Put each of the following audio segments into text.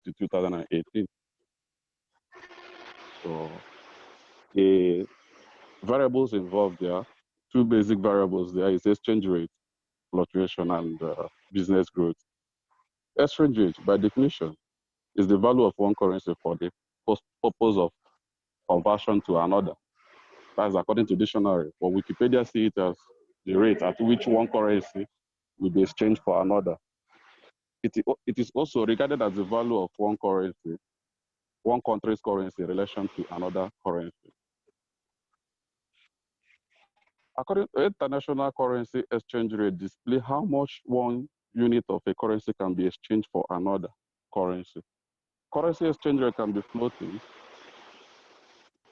to 2018. So the variables involved there, two basic variables there is exchange rate fluctuation and business growth. Exchange rate, by definition, is the value of one currency for the purpose of conversion to another. That is according to dictionary. For Wikipedia, see it as the rate at which one currency will be exchanged for another. It is also regarded as the value of one currency, one country's currency in relation to another currency. According to international currency exchange rate display how much one unit of a currency can be exchanged for another currency. Currency exchange rate can be floating,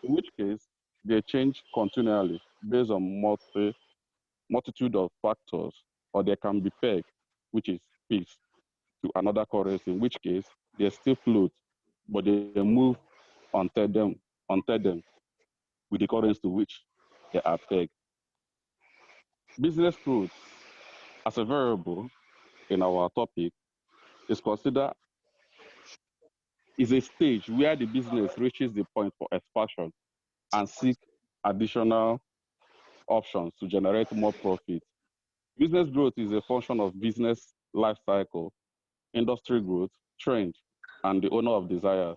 in which case they change continually based on multitude of factors, or they can be pegged, which is fixed, to another currency, in which case they still float, but they move until them with the currency to which they are pegged. Business growth as a variable in our topic is considered is a stage where the business reaches the point for expansion and seek additional options to generate more profit. Business growth is a function of business life cycle, industry growth, trend, and the owner of desire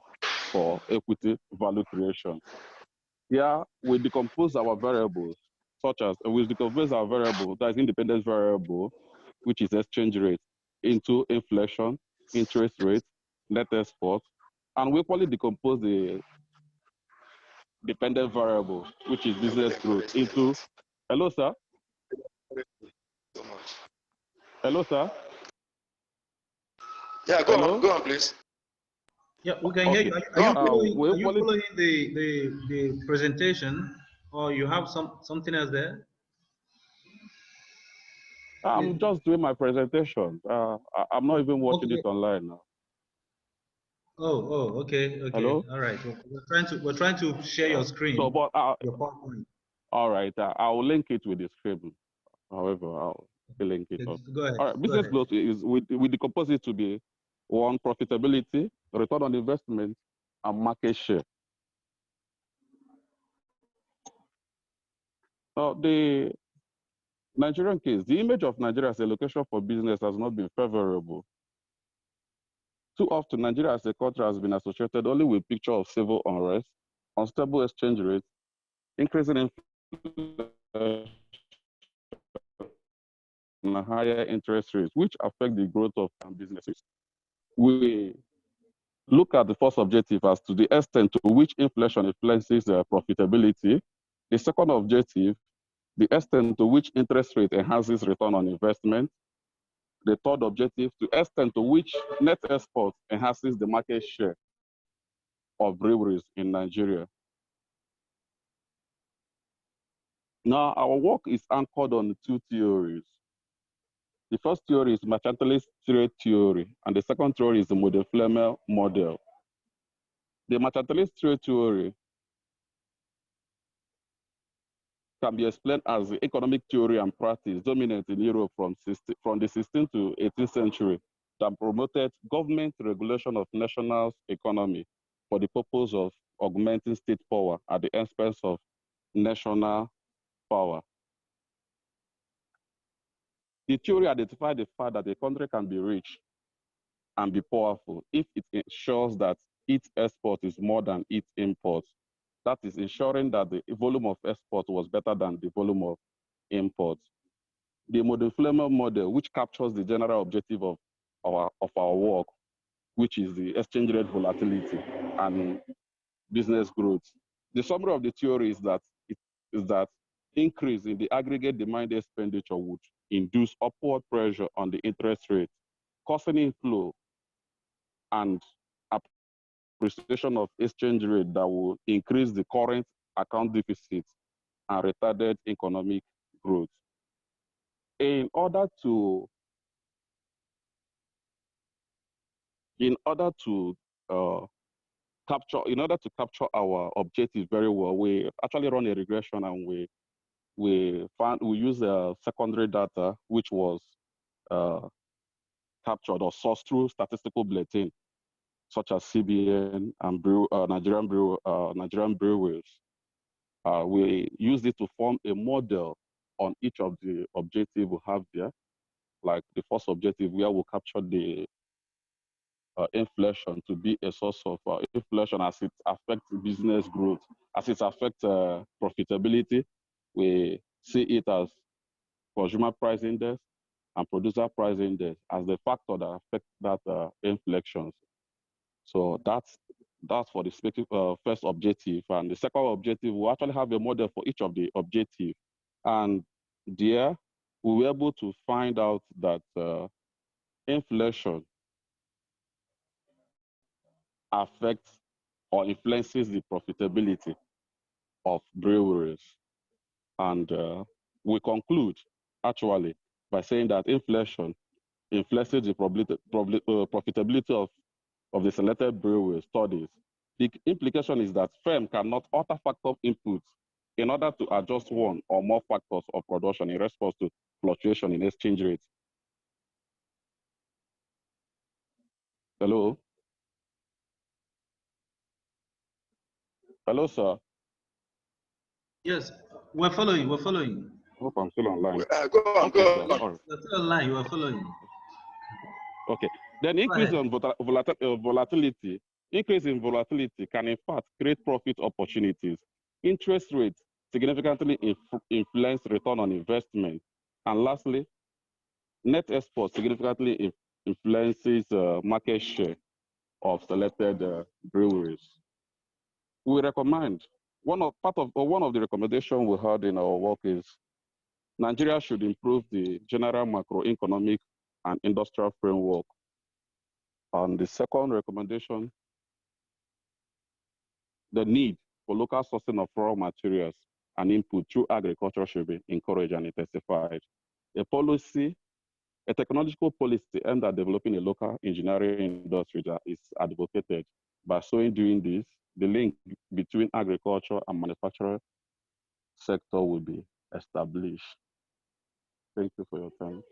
for equity value creation. Here, we decompose our variables, that is independent variable, which is exchange rate, into inflation, interest rate, net export, and we equally decompose the dependent variable, which is business growth, into, hello, sir? Hello, sir? Yeah, go on, please. Yeah, we can hear you. Are you following the presentation, or you have something else there? I'm just doing my presentation. I'm not even watching it online now. Okay. Hello? All right. We're trying to share your screen. So, but your PowerPoint. All right. I'll link it with the script. However, I'll link it up. Go ahead. All right. Business growth is we decompose it to be one, profitability, return on investment, and market share. Now, the Nigerian case, the image of Nigeria as a location for business has not been favorable. Too often, Nigeria as a country has been associated only with picture of civil unrest, unstable exchange rate, increasing inflation, and higher interest rates, which affect the growth of businesses. We look at the first objective as to the extent to which inflation influences profitability. The second objective, the extent to which interest rate enhances return on investment. The third objective, the extent to which net export enhances the market share of breweries in Nigeria. Now, our work is anchored on two theories. The first theory is mercantilist trade theory, and the second theory is the Model-Flemel model. The mercantilist trade theory can be explained as the economic theory and practice dominant in Europe from the 16th to 18th century that promoted government regulation of national economy for the purpose of augmenting state power at the expense of national power. The theory identified the fact that a country can be rich and be powerful if it ensures that its export is more than its import. That is ensuring that the volume of export was better than the volume of import. The Model-Flemel model, which captures the general objective of our work, which is the exchange rate volatility and business growth. The summary of the theory is that increase in the aggregate demand expenditure would induce upward pressure on the interest rate, causing inflow and appreciation of exchange rate that will increase the current account deficit and retarded economic growth. In order to capture our objective very well, we actually run a regression, and we use secondary data which was captured or sourced through statistical bulletin. such as CBN and Nigerian breweries. We use it to form a model on each of the objectives we have there. Like the first objective, where we capture the inflation to be a source of inflation as it affects business growth, as it affects profitability. We see it as consumer price index and producer price index as the factor that affect that inflection. So that's for the first objective. And the second objective, we actually have a model for each of the objective. And there, we were able to find out that inflation affects or influences the profitability of breweries. And we conclude, actually, by saying that inflation influences the profitability of the selected brewery studies. The implication is that firm cannot alter factor inputs in order to adjust one or more factors of production in response to fluctuation in exchange rates. Hello? Hello, sir. Yes, we're following. We're following. Hope I'm still online. Go on, okay, go sir. on. You're still online. You are following. Okay. Then increase in volatility. Increase in volatility can in fact create profit opportunities. Interest rates significantly influence return on investment. And lastly, net export significantly influences market share of selected breweries. We recommend one of the recommendations we had in our work is Nigeria should improve the general macroeconomic and industrial framework. And the second recommendation, the need for local sourcing of raw materials and input through agriculture should be encouraged and intensified. A technological policy aimed at developing a local engineering industry that is advocated. By so doing this, the link between agriculture and manufacturing sector will be established. Thank you for your time.